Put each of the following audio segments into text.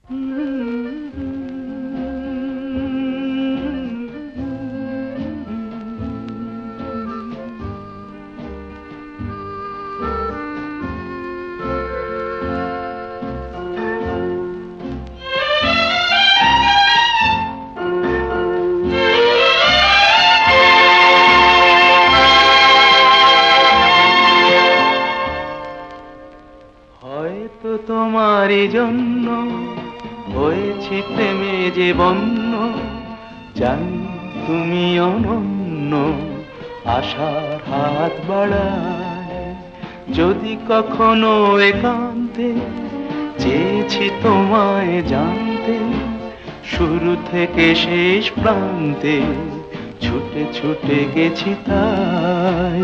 হয়তো তোমারই জন্য হয়েছি প্রেমে যে বন্য, জানি তুমি অনন্য, আশার হাত বাড়ায়। যদি কখনো একান্তে চেয়েছি তোমায় জানতে, শুরু থেকে শেষ প্রান্তে ছুটে ছুটে গেছি তাই।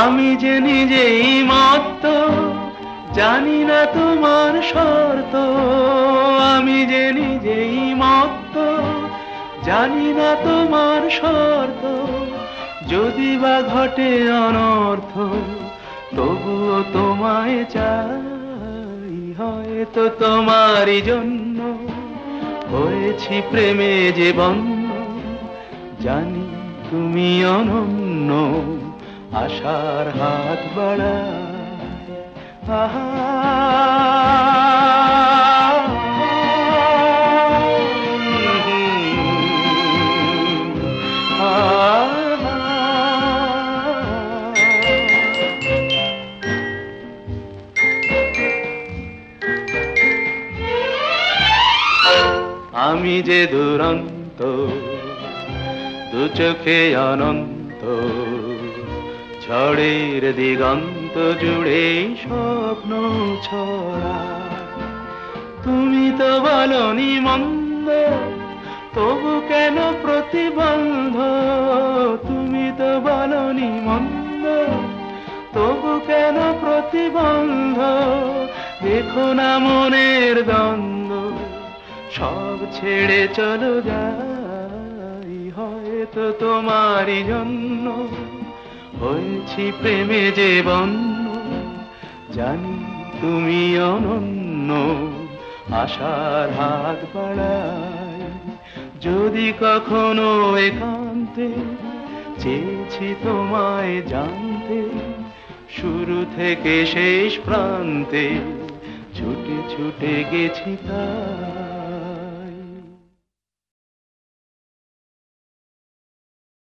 আমি যে নিজেই মত্ত, জানি না তোমার শর্ত। আমি যে নিজেই মত্ত, জানি না তোমার শর্ত। যদি বা ঘটে অনর্থ, তবুও তোমায় চাই। হয়তো তোমারই জন্য হয়েছি প্রেমে যে বন্য, জানি তুমি অনন্য, আশার হাত বাড়ায়। আহা আমি যে দুরন্ত, দু চোখে অনন্ত, ঝড়ের দিগন্ত জুড়ে স্বপ্ন ছড়া। তুমি তো বলনি মন্দ, তবু কেন প্রতিবন্ধ? তুমি তো বলনি মন্দ, তবু কেন প্রতিবন্ধ? দেখো না মনের দ্বন্দ্ব, সব ছেড়ে চলো যাই। হয়তো তোমারই জন্য হয়েছি প্রেমে যে বন্য, জানি তুমি অনন্য, আশার হাত বাড়ায়। যদি কখনো একান্তে চেয়েছি তোমায় জানতে, শুরু থেকে শেষ প্রান্তে ছুটে ছুটে গেছি তাই।